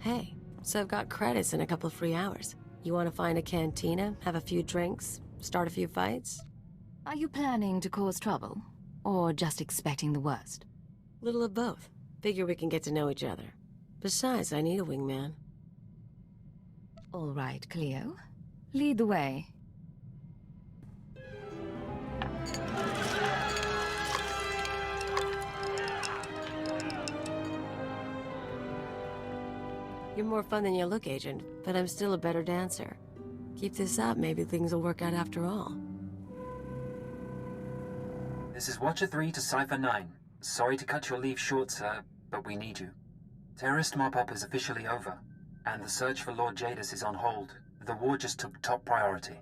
Hey, so I've got credits and a couple of free hours. You want to find a cantina, have a few drinks, start a few fights? Are you planning to cause trouble? Or just expecting the worst? Little of both. Figure we can get to know each other. Besides, I need a wingman. All right, Cleo. Lead the way. You're more fun than you look, Agent, but I'm still a better dancer. Keep this up, maybe things will work out after all. This is Watcher 3 to Cypher 9. Sorry to cut your leave short, sir, but we need you. Terrorist mop-up is officially over, and the search for Lord Jadis is on hold. The war just took top priority.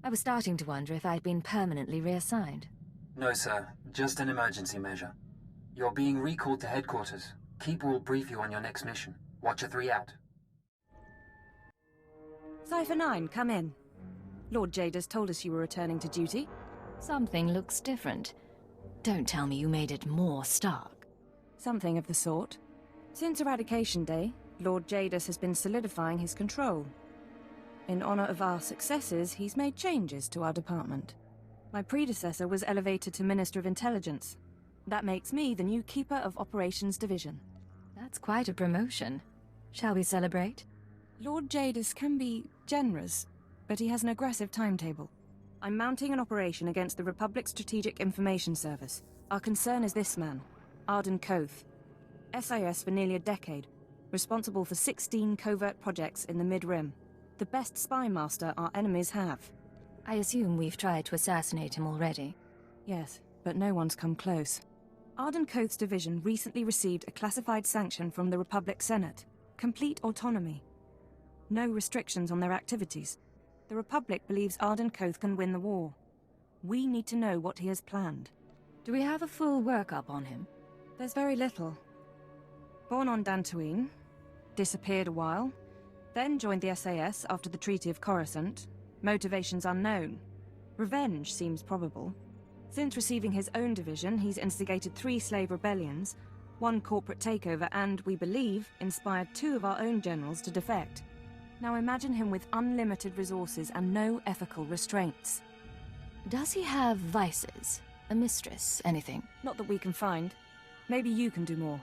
I was starting to wonder if I'd been permanently reassigned. No, sir. Just an emergency measure. You're being recalled to headquarters. Keeper will brief you on your next mission. Watcher 3 out. Cypher 9, come in. Lord Jadis told us you were returning to duty. Something looks different. Don't tell me you made it more stark. Something of the sort. Since Eradication Day, Lord Jadis has been solidifying his control. In honor of our successes, he's made changes to our department. My predecessor was elevated to Minister of Intelligence. That makes me the new Keeper of Operations Division. That's quite a promotion. Shall we celebrate? Lord Jadis can be generous, but he has an aggressive timetable. I'm mounting an operation against the Republic Strategic Information Service. Our concern is this man, Arden Koth. SIS for nearly a decade, responsible for 16 covert projects in the Mid-Rim. The best spy master our enemies have. I assume we've tried to assassinate him already. Yes, but no one's come close. Arden Koth's division recently received a classified sanction from the Republic Senate. Complete autonomy. No restrictions on their activities. The Republic believes Arden Koth can win the war. We need to know what he has planned. Do we have a full workup on him? There's very little. Born on Dantooine, disappeared a while, then joined the SAS after the Treaty of Coruscant. Motivations unknown. Revenge seems probable. Since receiving his own division, he's instigated 3 slave rebellions, 1 corporate takeover, and, we believe, inspired 2 of our own generals to defect. Now imagine him with unlimited resources and no ethical restraints. Does he have vices? A mistress? Anything? Not that we can find. Maybe you can do more.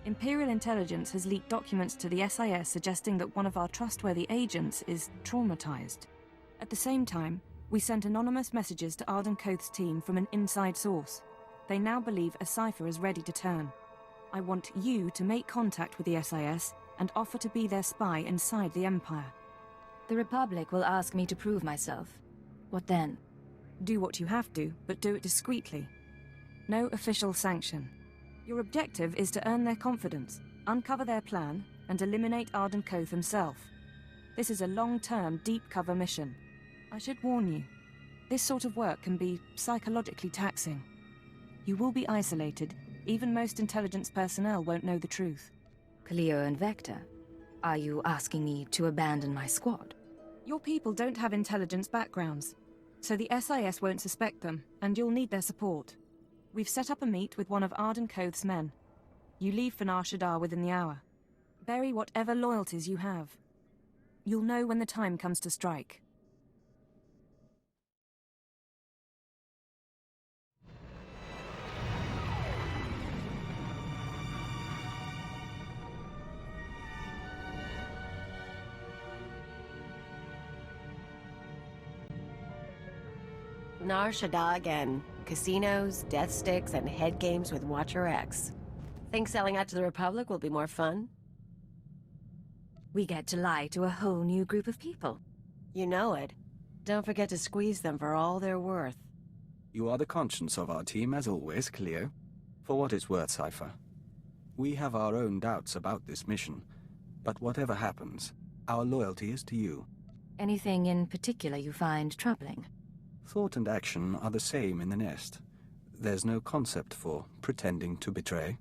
Imperial Intelligence has leaked documents to the SIS suggesting that one of our trustworthy agents is traumatized. At the same time, we sent anonymous messages to Arden Koth's team from an inside source. They now believe a cipher is ready to turn. I want you to make contact with the SIS and offer to be their spy inside the Empire. The Republic will ask me to prove myself. What then? Do what you have to, but do it discreetly. No official sanction. Your objective is to earn their confidence, uncover their plan, and eliminate Arden Koth himself. This is a long-term, deep-cover mission. I should warn you, this sort of work can be psychologically taxing. You will be isolated. Even most intelligence personnel won't know the truth. Cleo and Vector, are you asking me to abandon my squad? Your people don't have intelligence backgrounds, so the SIS won't suspect them, and you'll need their support. We've set up a meet with one of Arden Koth's men. You leave for Nar Shaddaa within the hour. Bury whatever loyalties you have. You'll know when the time comes to strike. Nar Shaddaa again. Casinos, death sticks, and head games with Watcher X. Think selling out to the Republic will be more fun? We get to lie to a whole new group of people. You know it. Don't forget to squeeze them for all they're worth. You are the conscience of our team, as always, Cleo. For what it's worth, Cypher. We have our own doubts about this mission, but whatever happens, our loyalty is to you. Anything in particular you find troubling? Thought and action are the same in the nest. There's no concept for pretending to betray.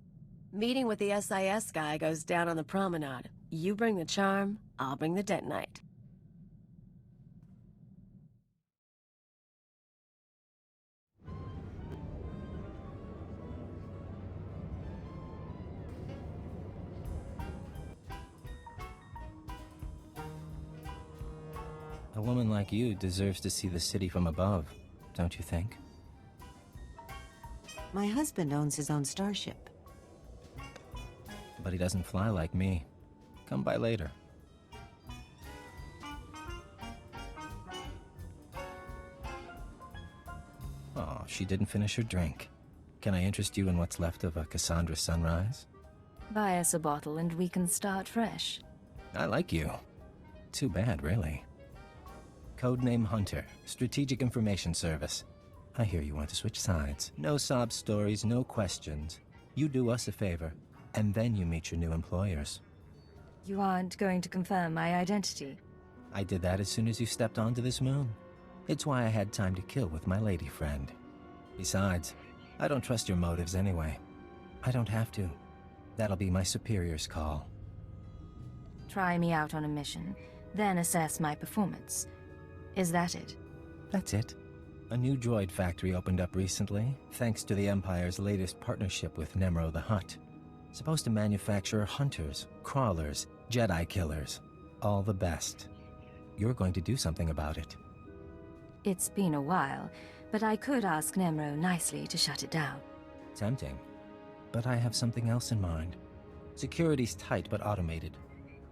Meeting with the SIS guy goes down on the promenade. You bring the charm, I'll bring the detonite. A woman like you deserves to see the city from above, don't you think? My husband owns his own starship. But he doesn't fly like me. Come by later. Oh, she didn't finish her drink. Can I interest you in what's left of a Cassandra sunrise? Buy us a bottle and we can start fresh. I like you. Too bad, really. Codename Hunter, Strategic Information Service. I hear you want to switch sides. No sob stories, no questions. You do us a favor, and then you meet your new employers. You aren't going to confirm my identity? I did that as soon as you stepped onto this moon. It's why I had time to kill with my lady friend. Besides, I don't trust your motives anyway. I don't have to. That'll be my superior's call. Try me out on a mission, then assess my performance. Is that it? That's it. A new droid factory opened up recently, thanks to the Empire's latest partnership with Nemro the Hutt. Supposed to manufacture hunters, crawlers, Jedi killers. All the best. You're going to do something about it. It's been a while, but I could ask Nemro nicely to shut it down. Tempting. But I have something else in mind. Security's tight but automated.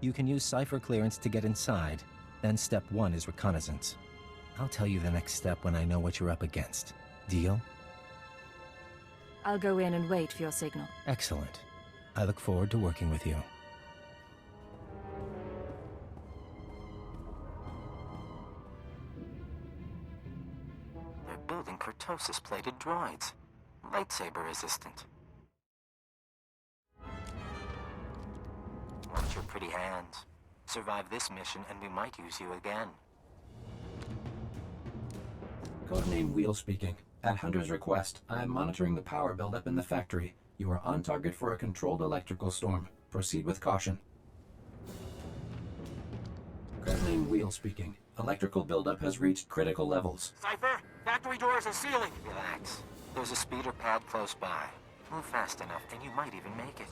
You can use cipher clearance to get inside, then step 1 is reconnaissance. I'll tell you the next step when I know what you're up against. Deal? I'll go in and wait for your signal. Excellent. I look forward to working with you. They're building kurtosis-plated droids. Lightsaber resistant. Watch your pretty hands. Survive this mission and we might use you again. Codename Wheel speaking. At Hunter's request, I am monitoring the power buildup in the factory. You are on target for a controlled electrical storm. Proceed with caution. Codename Wheel speaking. Electrical buildup has reached critical levels. Cypher, factory doors and ceiling. Relax. There's a speeder pad close by. Move fast enough and you might even make it.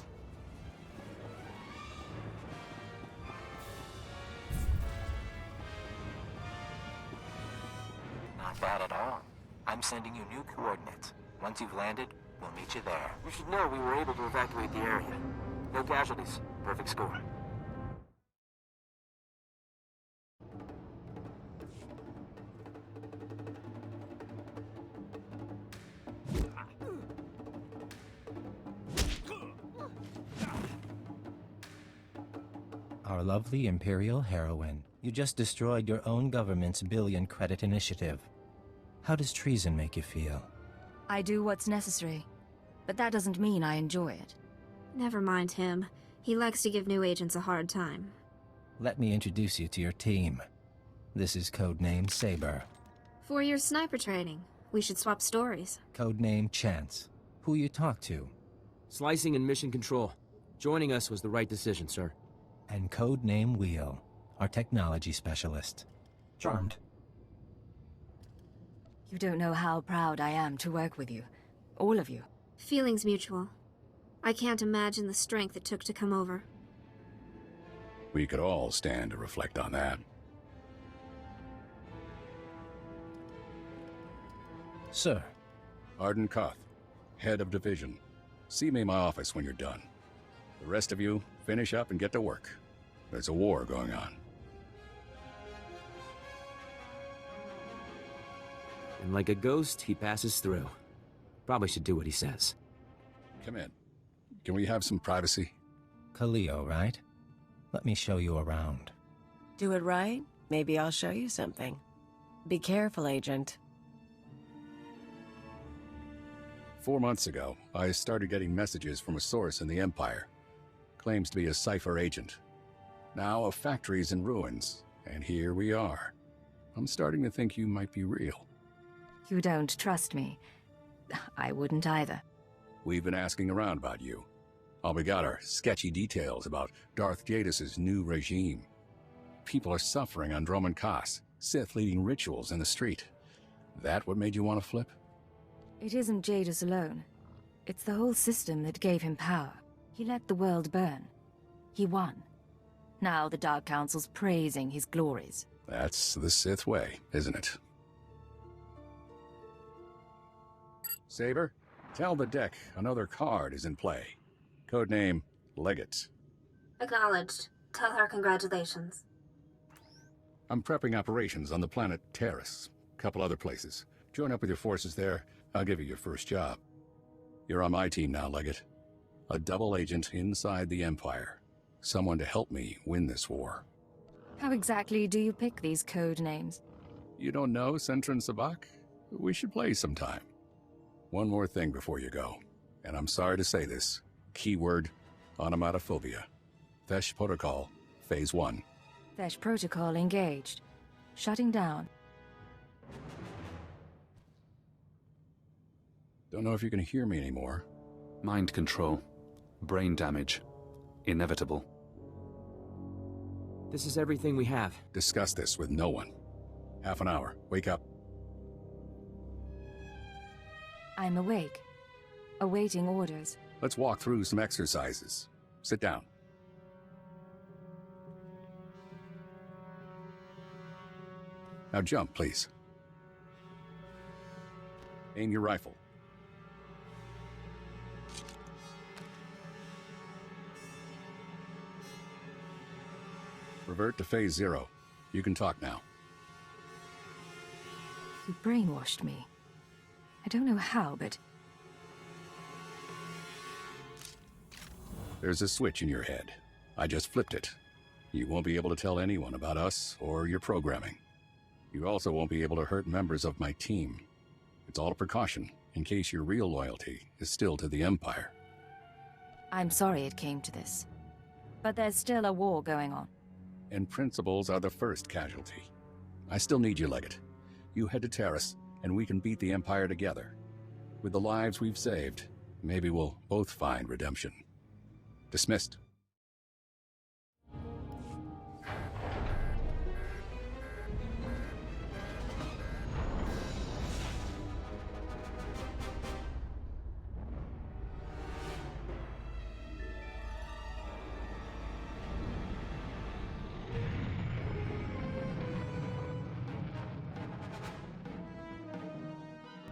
Not bad at all. I'm sending you new coordinates. Once you've landed, we'll meet you there. You should know we were able to evacuate the area. No casualties. Perfect score. Our lovely Imperial heroine. You just destroyed your own government's billion-credit initiative. How does treason make you feel? I do what's necessary, but that doesn't mean I enjoy it. Never mind him. He likes to give new agents a hard time. Let me introduce you to your team. This is Codename Saber. 4 years sniper training. We should swap stories. Codename Chance. Who you talk to? Slicing and mission control. Joining us was the right decision, sir. And Codename Wheel, our technology specialist. Charmed. You don't know how proud I am to work with you. All of you. Feelings mutual. I can't imagine the strength it took to come over. We could all stand to reflect on that. Sir. Arden Koth, head of division. See me in my office when you're done. The rest of you, finish up and get to work. There's a war going on. And like a ghost, he passes through. Probably should do what he says. Come in. Can we have some privacy? Khalil, right? Let me show you around. Do it right? Maybe I'll show you something. Be careful, Agent. 4 months ago, I started getting messages from a source in the Empire. Claims to be a cipher agent. Now a factory's in ruins, and here we are. I'm starting to think you might be real. You don't trust me. I wouldn't either. We've been asking around about you. All we got are sketchy details about Darth Jadis' new regime. People are suffering on Dromund Kaas, Sith leading rituals in the street. That what made you want to flip? It isn't Jadis alone. It's the whole system that gave him power. He let the world burn. He won. Now the Dark Council's praising his glories. That's the Sith way, isn't it? Saber, tell the deck another card is in play. Codename Legate. Acknowledged. Tell her congratulations. I'm prepping operations on the planet Taris. A couple other places. Join up with your forces there. I'll give you your first job. You're on my team now, Legate. A double agent inside the Empire. Someone to help me win this war. How exactly do you pick these code names? You don't know Centron Sabak? We should play sometime. One more thing before you go, and I'm sorry to say this. Keyword, onomatophobia. Thesh Protocol, Phase 1. Thesh Protocol engaged. Shutting down. Don't know if you can hear me anymore. Mind control. Brain damage. Inevitable. This is everything we have. Discuss this with no one. Half an hour. Wake up. I'm awake. Awaiting orders. Let's walk through some exercises. Sit down. Now jump, please. Aim your rifle. Revert to Phase 0. You can talk now. You brainwashed me. I don't know how, but... There's a switch in your head. I just flipped it. You won't be able to tell anyone about us or your programming. You also won't be able to hurt members of my team. It's all a precaution, in case your real loyalty is still to the Empire. I'm sorry it came to this. But there's still a war going on. And principles are the first casualty. I still need you, Legate. You head to Taris, and we can beat the Empire together. With the lives we've saved, maybe we'll both find redemption. Dismissed.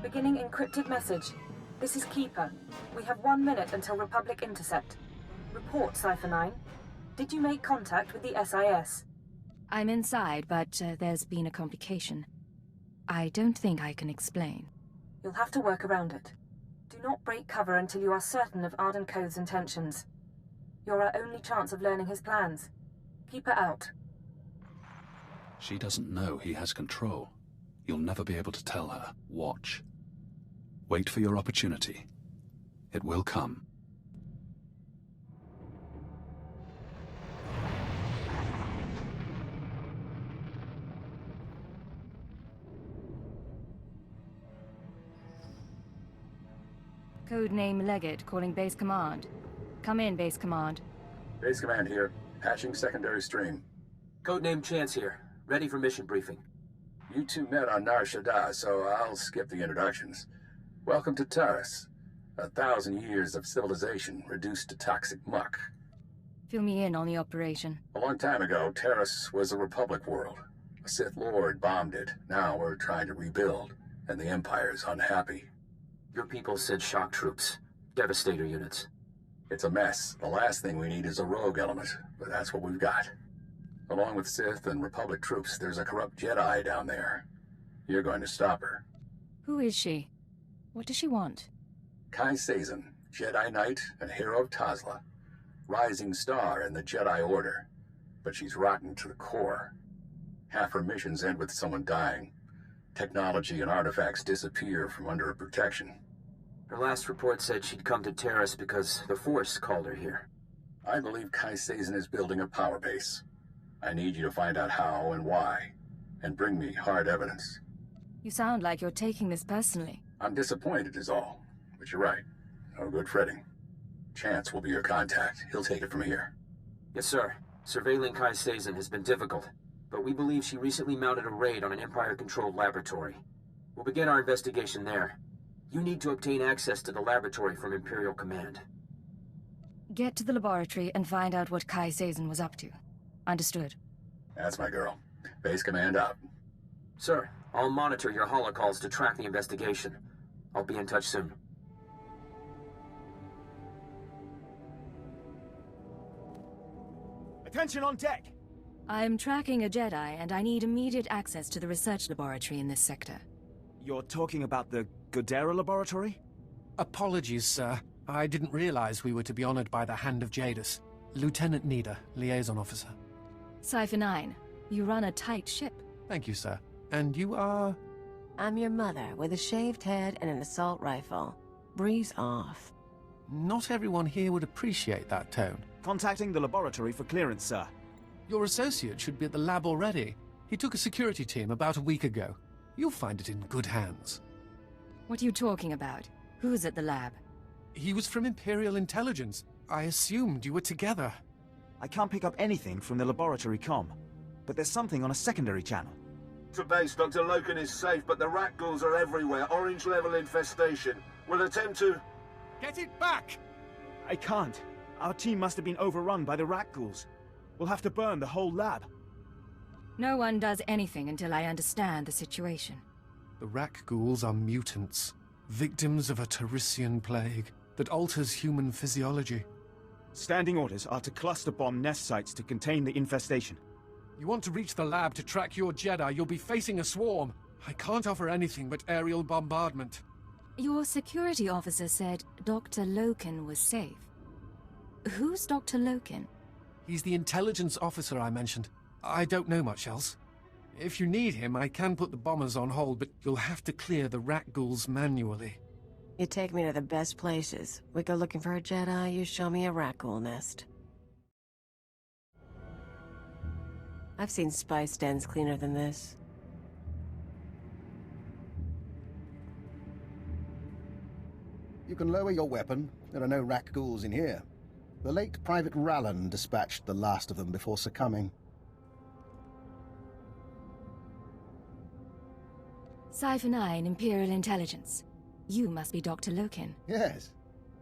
Beginning encrypted message. This is Keeper. We have 1 minute until Republic intercept. Report, Cypher 9. Did you make contact with the SIS? I'm inside, but there's been a complication. I don't think I can explain. You'll have to work around it. Do not break cover until you are certain of Arden Code's intentions. You're our only chance of learning his plans. Keeper out. She doesn't know he has control. You'll never be able to tell her. Watch. Wait for your opportunity. It will come. Codename Legate calling Base Command. Come in, Base Command. Base Command here. Patching secondary stream. Codename Chance here. Ready for mission briefing. You two met on Nar Shaddaa, so I'll skip the introductions. Welcome to Taris. 1,000 years of civilization reduced to toxic muck. Fill me in on the operation. A long time ago, Taris was a Republic world. A Sith Lord bombed it. Now we're trying to rebuild, and the Empire's unhappy. Your people said shock troops. Devastator units. It's a mess. The last thing we need is a rogue element, but that's what we've got. Along with Sith and Republic troops, there's a corrupt Jedi down there. You're going to stop her. Who is she? What does she want? Kai Sazin, Jedi Knight and hero of Tazla. Rising star in the Jedi Order. But she's rotten to the core. Half her missions end with someone dying. Technology and artifacts disappear from under her protection. Her last report said she'd come to Taris because the Force called her here. I believe Kai Sazin is building a power base. I need you to find out how and why, and bring me hard evidence. You sound like you're taking this personally. I'm disappointed is all, but you're right. No good fretting. Chance will be your contact. He'll take it from here. Yes, sir. Surveilling Kai Sazin has been difficult, but we believe she recently mounted a raid on an Empire-controlled laboratory. We'll begin our investigation there. You need to obtain access to the laboratory from Imperial Command. Get to the laboratory and find out what Kai Sazin was up to. Understood. That's my girl. Base command out. Sir, I'll monitor your holocalls to track the investigation. I'll be in touch soon. Attention on deck! I'm tracking a Jedi, and I need immediate access to the research laboratory in this sector. You're talking about the Godera laboratory? Apologies, sir. I didn't realize we were to be honored by the hand of Jadis. Lieutenant Nida, liaison officer. Cypher 9, you run a tight ship. Thank you, sir. And you are? I'm your mother, with a shaved head and an assault rifle. Breeze off. Not everyone here would appreciate that tone. Contacting the laboratory for clearance, sir. Your associate should be at the lab already. He took a security team about a week ago. You'll find it in good hands. What are you talking about? Who's at the lab? He was from Imperial Intelligence. I assumed you were together. I can't pick up anything from the laboratory comm, but there's something on a secondary channel. To base, Dr. Loken is safe, but the rat ghouls are everywhere. Orange-level infestation. We'll attempt to... Get it back! I can't. Our team must have been overrun by the rat ghouls. We'll have to burn the whole lab. No one does anything until I understand the situation. The Rak ghouls are mutants, victims of a Tarisian plague that alters human physiology. Standing orders are to cluster bomb nest sites to contain the infestation. You want to reach the lab to track your Jedi, you'll be facing a swarm. I can't offer anything but aerial bombardment. Your security officer said Dr. Loken was safe. Who's Dr. Loken? He's the intelligence officer I mentioned. I don't know much else. If you need him, I can put the bombers on hold, but you'll have to clear the rat ghouls manually. You take me to the best places. We go looking for a Jedi, you show me a rat ghoul nest. I've seen spice dens cleaner than this. You can lower your weapon. There are no rat ghouls in here. The late Private Rallan dispatched the last of them before succumbing. Cypher 9, Imperial Intelligence. You must be Dr. Loken. Yes.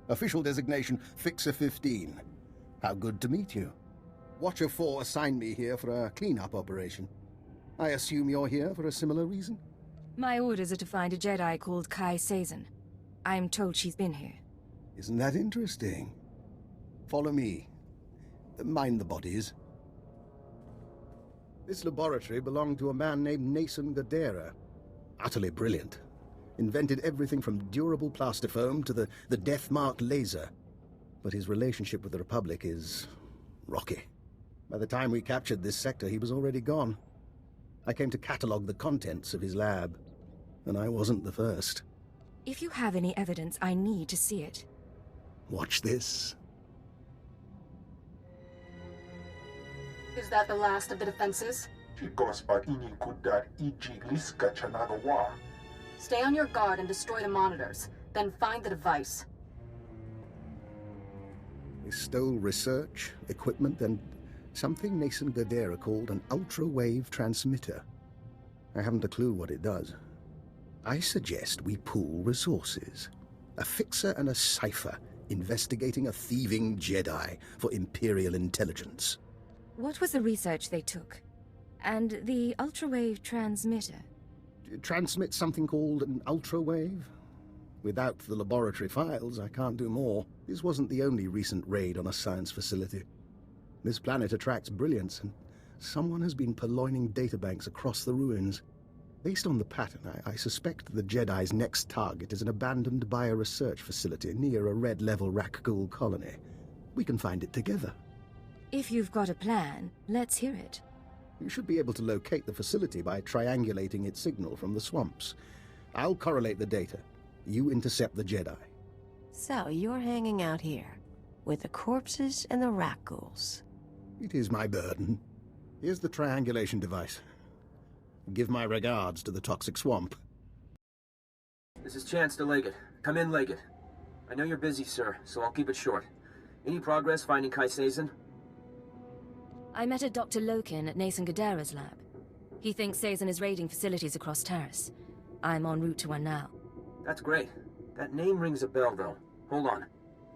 Official designation Fixer 15. How good to meet you. Watcher 4 assigned me here for a clean-up operation. I assume you're here for a similar reason? My orders are to find a Jedi called Kai Sazin. I'm told she's been here. Isn't that interesting? Follow me. Mind the bodies. This laboratory belonged to a man named Nason Godera. Utterly brilliant. Invented everything from durable plastifoam to the death-marked laser. But his relationship with the Republic is rocky. By the time we captured this sector, he was already gone. I came to catalogue the contents of his lab, and I wasn't the first. If you have any evidence, I need to see it. Watch this. Is that the last of the defenses? Stay on your guard and destroy the monitors. Then find the device. They stole research, equipment, and something Nason Godera called an ultra-wave transmitter. I haven't a clue what it does. I suggest we pool resources. A fixer and a cipher investigating a thieving Jedi for Imperial Intelligence. What was the research they took? And the ultrawave transmitter? It transmits something called an ultrawave. Without the laboratory files, I can't do more. This wasn't the only recent raid on a science facility. This planet attracts brilliance, and someone has been purloining databanks across the ruins. Based on the pattern, I suspect the Jedi's next target is an abandoned bioresearch facility near a red-level Rakghoul colony. We can find it together. If you've got a plan, let's hear it. You should be able to locate the facility by triangulating its signal from the swamps. I'll correlate the data. You intercept the Jedi. So, you're hanging out here, with the corpses and the rat ghouls. It is my burden. Here's the triangulation device. Give my regards to the toxic swamp. This is Chance to Leggett. Come in, Leggett. I know you're busy, sir, so I'll keep it short. Any progress finding Kai Sazin? I met a Dr. Loken at Nason Godera's lab. He thinks Sazin is raiding facilities across Taris. I'm en route to one now. That's great. That name rings a bell, though. Hold on.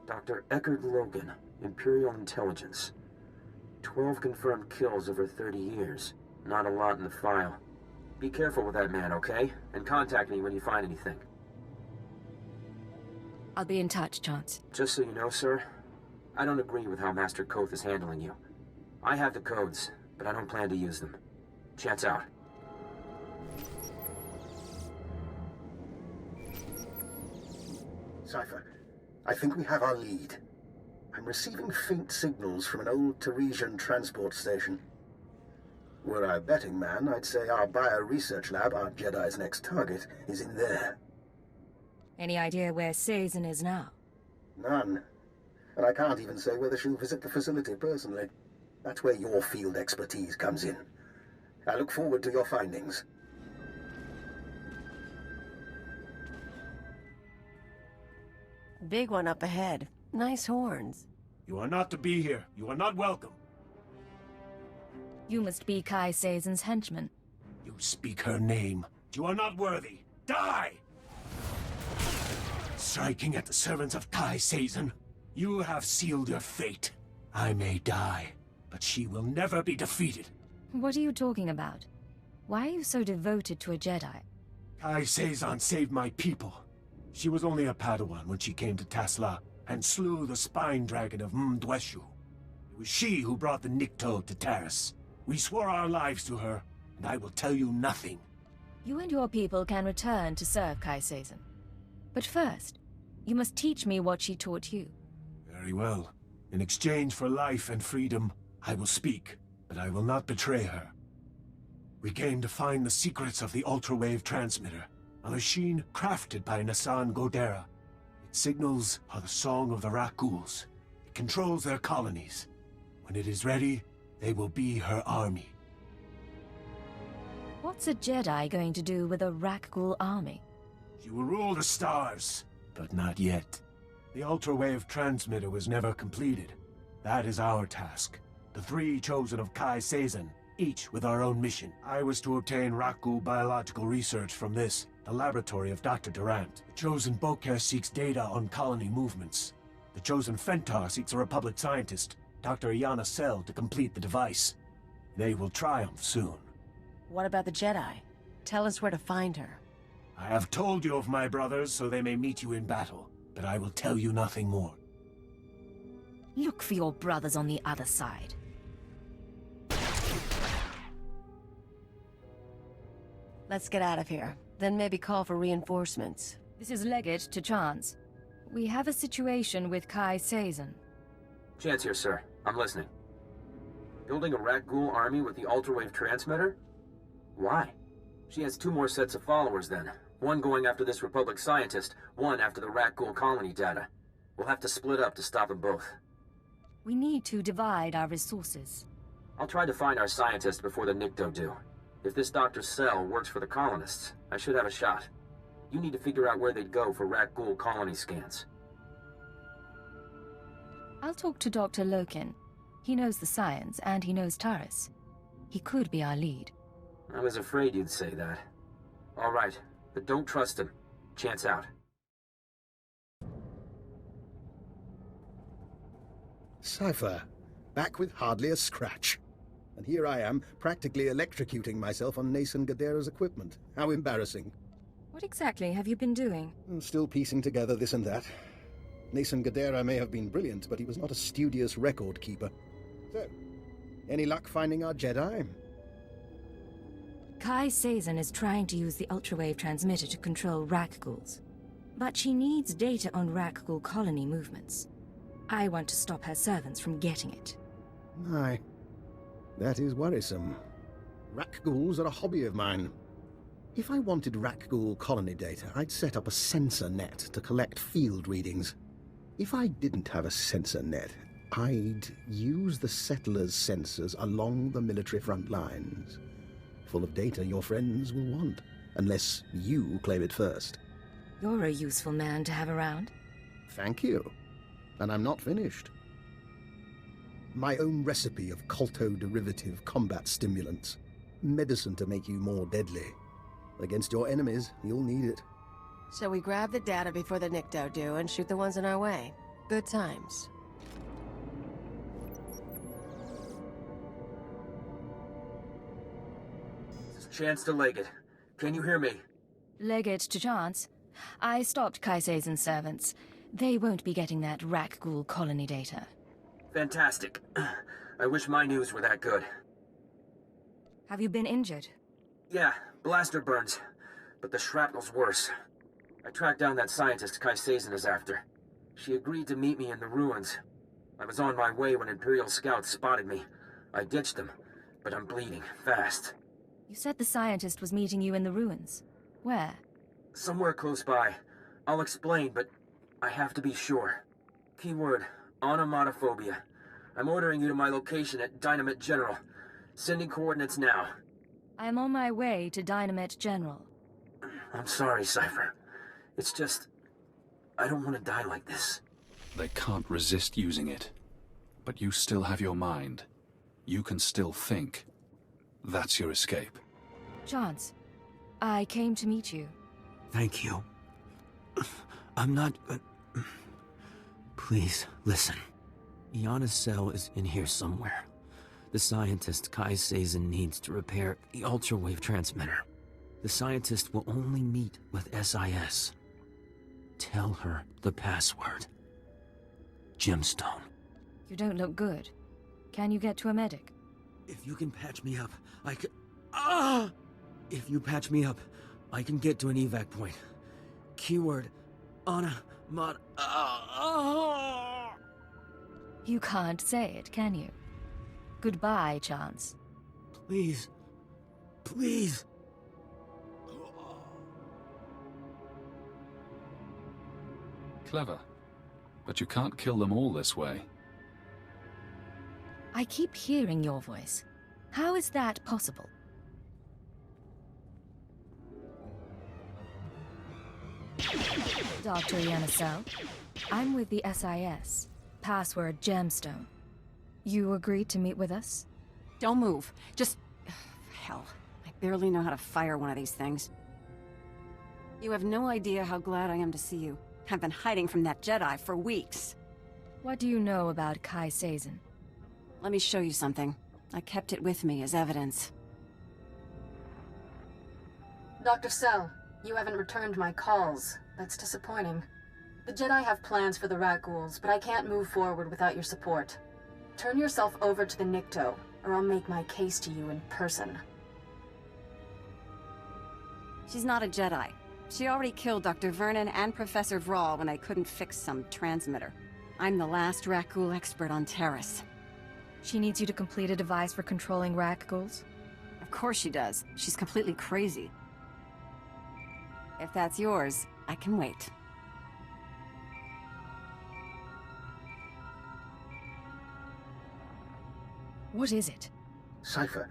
Dr. Eckard Logan, Imperial Intelligence. 12 confirmed kills over 30 years. Not a lot in the file. Be careful with that man, okay? And contact me when you find anything. I'll be in touch, Chance. Just so you know, sir, I don't agree with how Master Koth is handling you. I have the codes, but I don't plan to use them. Chance out. Cypher, I think we have our lead. I'm receiving faint signals from an old Tarisian transport station. Were I a betting man, I'd say our bio-research lab, our Jedi's next target, is in there. Any idea where Sazin is now? None. And I can't even say whether she'll visit the facility personally. That's where your field expertise comes in. I look forward to your findings. Big one up ahead. Nice horns. You are not to be here. You are not welcome. You must be Kai Sazen's henchman. You speak her name. You are not worthy. Die! Striking at the servants of Kai Sazen, you have sealed your fate. I may die, but she will never be defeated. What are you talking about? Why are you so devoted to a Jedi? Kai Sazen saved my people. She was only a Padawan when she came to Tasla and slew the spine dragon of Mdweshu. It was she who brought the Nikto to Taris. We swore our lives to her, and I will tell you nothing. You and your people can return to serve Kai Sazen. But first, you must teach me what she taught you. Very well. In exchange for life and freedom, I will speak, but I will not betray her. We came to find the secrets of the ultra-wave transmitter, a machine crafted by Nassan Godera. Its signals are the song of the Rakghouls. It controls their colonies. When it is ready, they will be her army. What's a Jedi going to do with a Rakghoul army? She will rule the stars, but not yet. The ultra-wave transmitter was never completed. That is our task. The three chosen of Kai Sazen, each with our own mission. I was to obtain Rakghoul biological research from this, the laboratory of Dr. Durant. The chosen Bokeh seeks data on colony movements. The chosen Fentar seeks a Republic scientist, Dr. Iana Sel, to complete the device. They will triumph soon. What about the Jedi? Tell us where to find her. I have told you of my brothers so they may meet you in battle, but I will tell you nothing more. Look for your brothers on the other side. Let's get out of here. Then maybe call for reinforcements. This is Leggett to Chance. We have a situation with Kai Sazen. Chance here, sir. I'm listening. Building a Rakghoul army with the ultra-wave transmitter? Why? She has 2 more sets of followers then. One going after this Republic scientist, one after the Rakghoul colony data. We'll have to split up to stop them both. We need to divide our resources. I'll try to find our scientist before the Nikto do. If this Dr. Sel works for the colonists, I should have a shot. You need to figure out where they'd go for Rakghoul colony scans. I'll talk to Dr. Loken. He knows the science, and he knows Taris. He could be our lead. I was afraid you'd say that. All right, but don't trust him. Chance out. Cypher, back with hardly a scratch. And here I am, practically electrocuting myself on Nason Gadera's equipment. How embarrassing. What exactly have you been doing? I'm still piecing together this and that. Nason Gadera may have been brilliant, but he was not a studious record keeper. So, any luck finding our Jedi? Kai Sazen is trying to use the ultrawave transmitter to control Rakghouls. But she needs data on Rakghoul colony movements. I want to stop her servants from getting it. Aye. That is worrisome. Rakghouls are a hobby of mine. If I wanted Rakghoul colony data, I'd set up a sensor net to collect field readings. If I didn't have a sensor net, I'd use the settlers' sensors along the military front lines. Full of data your friends will want, unless you claim it first. You're a useful man to have around. Thank you. And I'm not finished. My own recipe of colto-derivative combat stimulants. Medicine to make you more deadly. Against your enemies, you'll need it. So we grab the data before the Nikto do and shoot the ones in our way. Good times. Chance to Legate. Can you hear me? Legate to Chance. I stopped Kaise's servants. They won't be getting that Rakghoul colony data. Fantastic. I wish my news were that good. Have you been injured? Yeah, blaster burns. But the shrapnel's worse. I tracked down that scientist Kaisezen is after. She agreed to meet me in the ruins. I was on my way when Imperial scouts spotted me. I ditched them, but I'm bleeding, fast. You said the scientist was meeting you in the ruins. Where? Somewhere close by. I'll explain, but I have to be sure. Keyword, onomatophobia. I'm ordering you to my location at Dynamite General. Sending coordinates now. I'm on my way to Dynamite General. I'm sorry, Cypher. It's just... I don't want to die like this. They can't resist using it. But you still have your mind. You can still think. That's your escape. Chance, I came to meet you. Thank you. I'm not... Please, listen. Iana's cell is in here somewhere. The scientist Kaisezen needs to repair the ultra-wave transmitter. The scientist will only meet with SIS. Tell her the password. Gemstone. You don't look good. Can you get to a medic? If you can patch me up, I can... Ah! If you patch me up, I can get to an evac point. Keyword, You can't say it, can you? Goodbye, Chance. Please. Please. Clever. But you can't kill them all this way. I keep hearing your voice. How is that possible? Dr. Yanacel, I'm with the SIS. Password Gemstone. You agreed to meet with us? Don't move. Just... Hell, I barely know how to fire one of these things. You have no idea how glad I am to see you. I've been hiding from that Jedi for weeks. What do you know about Kaisezen? Let me show you something. I kept it with me as evidence. Dr. Cell, you haven't returned my calls. That's disappointing. The Jedi have plans for the Rakghouls, but I can't move forward without your support. Turn yourself over to the Nikto, or I'll make my case to you in person. She's not a Jedi. She already killed Dr. Vernon and Professor Vrawl when I couldn't fix some transmitter. I'm the last Rakghoul expert on Taris. She needs you to complete a device for controlling Rakghouls? Of course she does. She's completely crazy. If that's yours, I can wait. What is it? Cypher,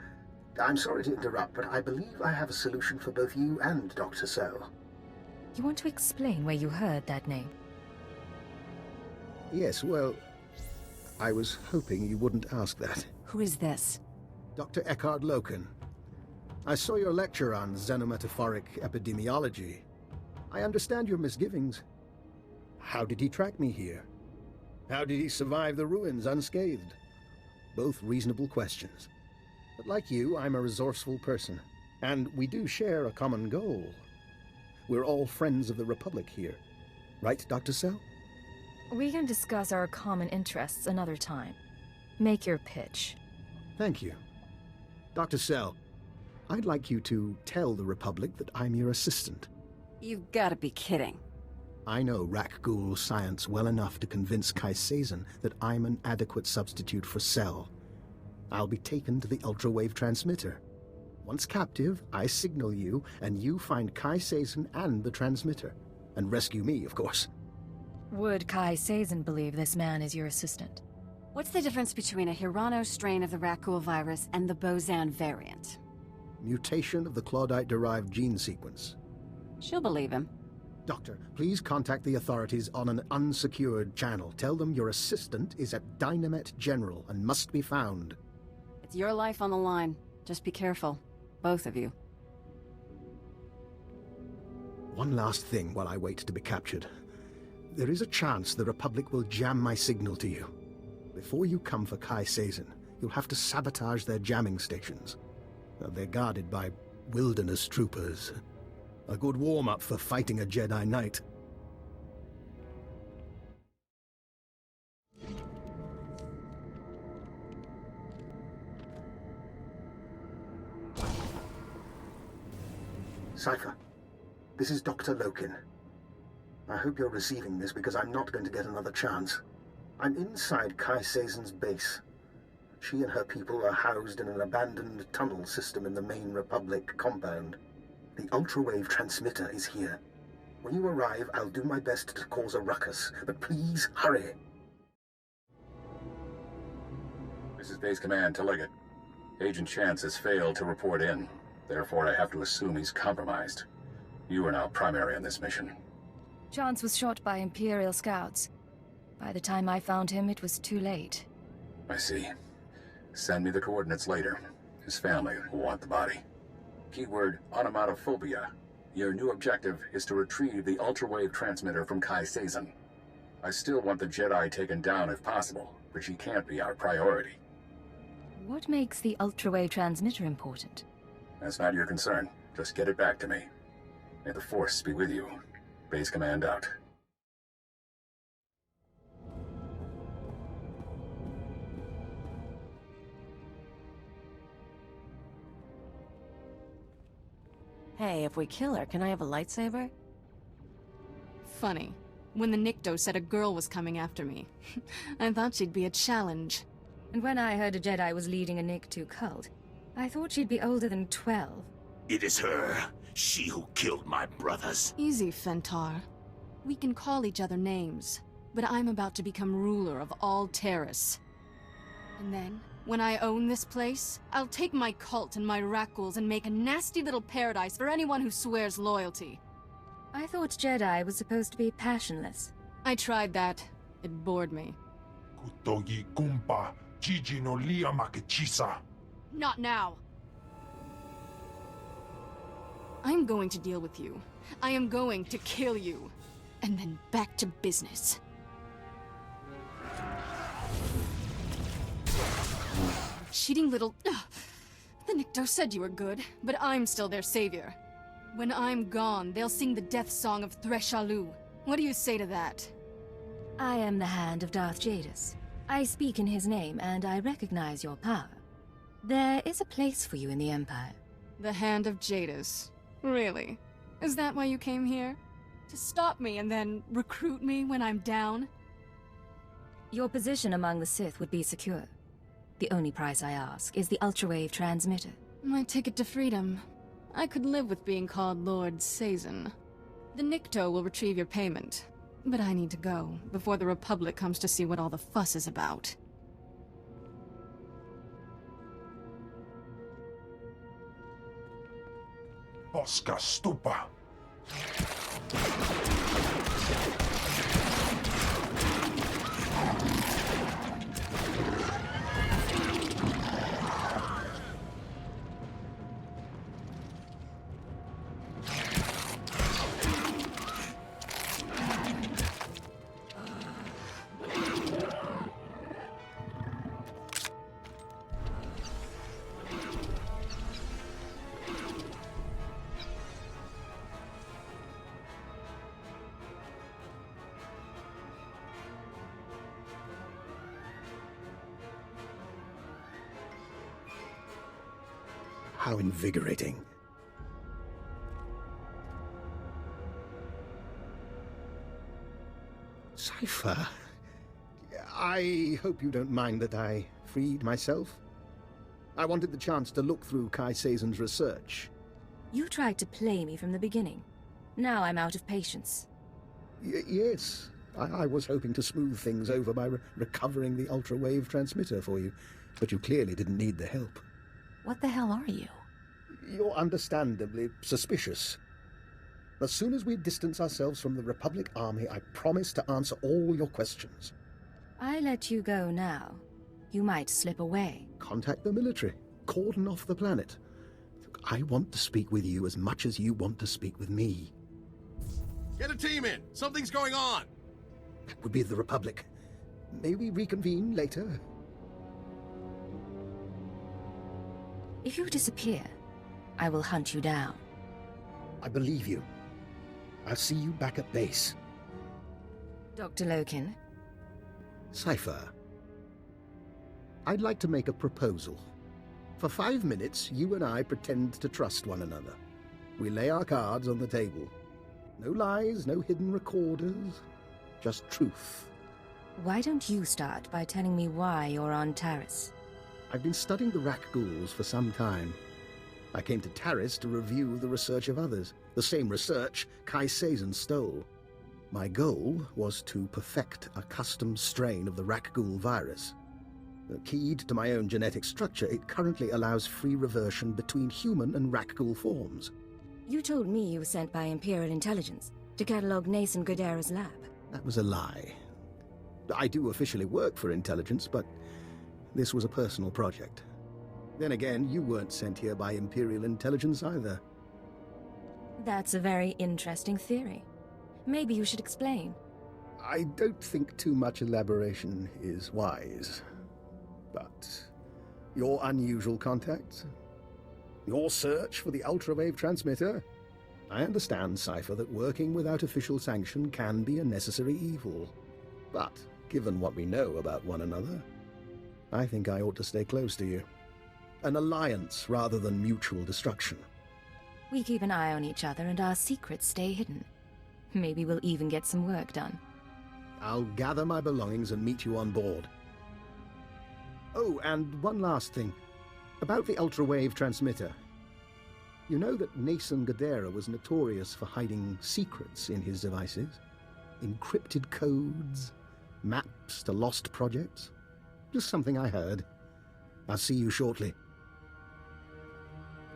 I'm sorry to interrupt, but I believe I have a solution for both you and Dr. Cell. You want to explain where you heard that name? Yes, well, I was hoping you wouldn't ask that. Who is this? Dr. Eckhard Loken. I saw your lecture on xenometaphoric epidemiology. I understand your misgivings. How did he track me here? How did he survive the ruins unscathed? Both reasonable questions. But like you, I'm a resourceful person. And we do share a common goal. We're all friends of the Republic here. Right, Dr. Cell? We can discuss our common interests another time. Make your pitch. Thank you. Dr. Cell, I'd like you to tell the Republic that I'm your assistant. You've got to be kidding. I know Rakghoul science well enough to convince Kaisezen that I'm an adequate substitute for Cell. I'll be taken to the ultra-wave transmitter. Once captive, I signal you, and you find Kaisezen and the transmitter. And rescue me, of course. Would Kaisezen believe this man is your assistant? What's the difference between a Hirano strain of the Rakghoul virus and the Bozan variant? Mutation of the Claudite-derived gene sequence. She'll believe him. Doctor, please contact the authorities on an unsecured channel. Tell them your assistant is at Dynamite General and must be found. It's your life on the line. Just be careful. Both of you. One last thing while I wait to be captured. There is a chance the Republic will jam my signal to you. Before you come for Kaisezen, you'll have to sabotage their jamming stations. They're guarded by Wilderness troopers. A good warm-up for fighting a Jedi Knight. Cypher, this is Dr. Loken. I hope you're receiving this because I'm not going to get another chance. I'm inside Kai Sazon's base. She and her people are housed in an abandoned tunnel system in the main Republic compound. The ultrawave transmitter is here. When you arrive, I'll do my best to cause a ruckus, but please hurry. This is Base Command to Leggett. Agent Chance has failed to report in. Therefore, I have to assume he's compromised. You are now primary on this mission. Chance was shot by Imperial scouts. By the time I found him, it was too late. I see. Send me the coordinates later. His family will want the body. Keyword, onomatophobia. Your new objective is to retrieve the ultrawave transmitter from Kai Sazon. I still want the Jedi taken down if possible, but she can't be our priority. What makes the ultrawave transmitter important? That's not your concern. Just get it back to me. May the Force be with you. Base Command out. Hey, if we kill her, can I have a lightsaber? Funny. When the Nikto said a girl was coming after me, I thought she'd be a challenge. And when I heard a Jedi was leading a Nikto cult, I thought she'd be older than 12. It is her. She who killed my brothers. Easy, SWToR. We can call each other names, but I'm about to become ruler of all Taris. And then, when I own this place, I'll take my cult and my Rakghouls and make a nasty little paradise for anyone who swears loyalty. I thought Jedi was supposed to be passionless. I tried that. It bored me. Kutogi kumpa, Gigi no lia makechisa. Not now! I'm going to deal with you. I am going to kill you. And then back to business. Cheating little... The Nikto said you were good, but I'm still their savior. When I'm gone, they'll sing the death song of Threshalu. What do you say to that? I am the Hand of Darth Jadus. I speak in his name, and I recognize your power. There is a place for you in the Empire. The Hand of Jadus. Really? Is that why you came here? To stop me and then recruit me when I'm down? Your position among the Sith would be secure. The only price I ask is the ultrawave transmitter. My ticket to freedom. I could live with being called Lord Sazon. The Nikto will retrieve your payment. But I need to go, before the Republic comes to see what all the fuss is about. Oscar Stupa. How invigorating. Cypher, I hope you don't mind that I freed myself. I wanted the chance to look through Kai Sazon's research. You tried to play me from the beginning. Now I'm out of patience. Yes, I was hoping to smooth things over by recovering the ultrawave transmitter for you, but you clearly didn't need the help. What the hell are you? You're understandably suspicious. As soon as we distance ourselves from the Republic Army, I promise to answer all your questions. I let you go now. You might slip away. Contact the military. Cordon off the planet. Look, I want to speak with you as much as you want to speak with me. Get a team in! Something's going on! That would be the Republic. May we reconvene later? If you disappear, I will hunt you down. I believe you. I'll see you back at base. Dr. Loken? Cypher. I'd like to make a proposal. For 5 minutes, you and I pretend to trust one another. We lay our cards on the table. No lies, no hidden recorders. Just truth. Why don't you start by telling me why you're on Taris? I've been studying the Rak ghouls for some time. I came to Taris to review the research of others, the same research Kai Sazin stole. My goal was to perfect a custom strain of the Rak ghoul virus. Keyed to my own genetic structure, it currently allows free reversion between human and Rak ghoul forms. You told me you were sent by Imperial Intelligence to catalog Nason Godera's lab. That was a lie. I do officially work for Intelligence, but this was a personal project. Then again, you weren't sent here by Imperial Intelligence either. That's a very interesting theory. Maybe you should explain. I don't think too much elaboration is wise. But your unusual contacts, your search for the ultrawave transmitter. I understand, Cypher, that working without official sanction can be a necessary evil. But, given what we know about one another, I think I ought to stay close to you. An alliance rather than mutual destruction. We keep an eye on each other and our secrets stay hidden. Maybe we'll even get some work done. I'll gather my belongings and meet you on board. Oh, and one last thing. About the ultrawave transmitter. You know that Nason Godera was notorious for hiding secrets in his devices? Encrypted codes, maps to lost projects? Just something I heard. I'll see you shortly.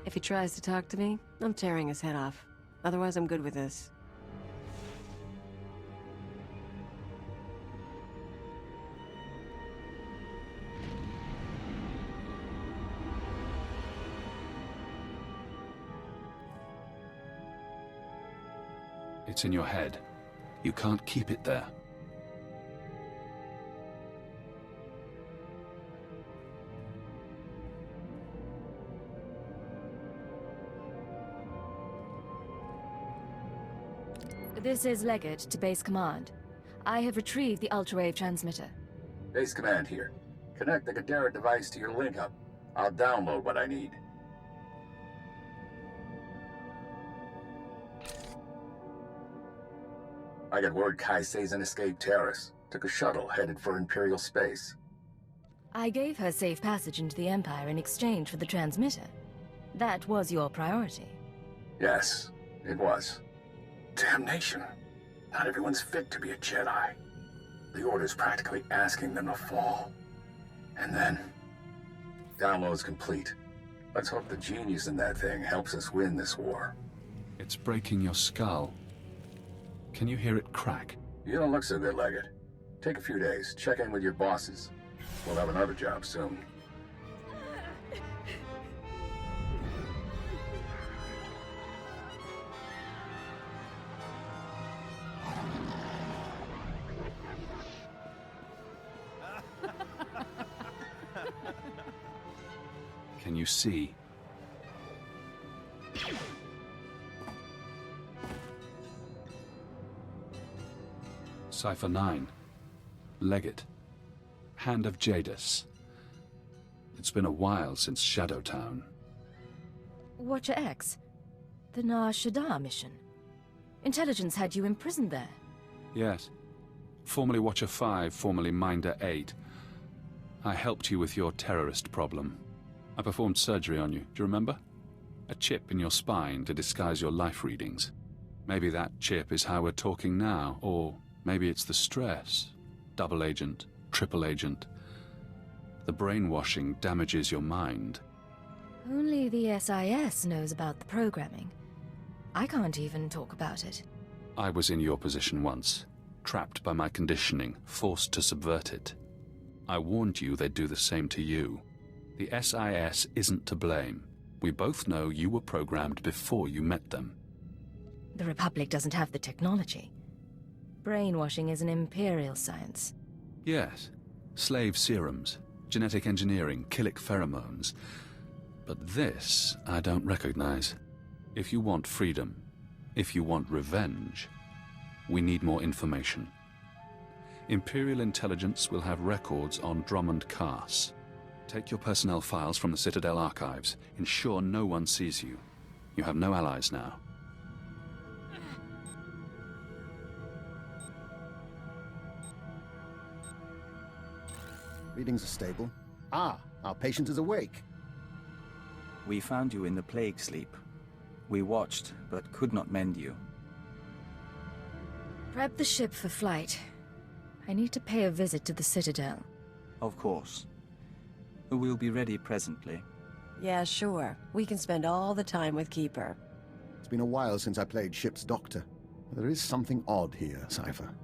If he tries to talk to me, I'm tearing his head off. Otherwise, I'm good with this. It's in your head. You can't keep it there. This is Leggett to Base Command. I have retrieved the ultrawave transmitter. Base Command here. Connect the Godera device to your link-up. I'll download what I need. I got word Kai Sazin escaped Taris. Took a shuttle headed for Imperial space. I gave her safe passage into the Empire in exchange for the transmitter. That was your priority. Yes, it was. Damnation. Not everyone's fit to be a Jedi. The Order's practically asking them to fall. And then... Download's complete. Let's hope the genius in that thing helps us win this war. It's breaking your skull. Can you hear it crack? You don't look so good, Leggett. Take a few days. Check in with your bosses. We'll have another job soon. Can you see? Cipher 9. Leggett. Hand of Jadis. It's been a while since Shadowtown. Watcher X? The Nar Shaddaa mission? Intelligence had you imprisoned there. Yes. Formerly Watcher 5, formerly Minder 8. I helped you with your terrorist problem. I performed surgery on you, do you remember? A chip in your spine to disguise your life readings. Maybe that chip is how we're talking now, or maybe it's the stress. Double agent, triple agent. The brainwashing damages your mind. Only the SIS knows about the programming. I can't even talk about it. I was in your position once, trapped by my conditioning, forced to subvert it. I warned you they'd do the same to you. The SIS isn't to blame. We both know you were programmed before you met them. The Republic doesn't have the technology. Brainwashing is an Imperial science. Yes. Slave serums, genetic engineering, killic pheromones. But this I don't recognize. If you want freedom, if you want revenge, we need more information. Imperial intelligence will have records on Drummond Cass. Take your personnel files from the Citadel archives. Ensure no one sees you. You have no allies now. Readings are stable. Ah, our patient is awake. We found you in the plague sleep. We watched, but could not mend you. Prep the ship for flight. I need to pay a visit to the Citadel. Of course. We'll be ready presently. Yeah, sure. We can spend all the time with Keeper. It's been a while since I played ship's doctor. There is something odd here, Cypher.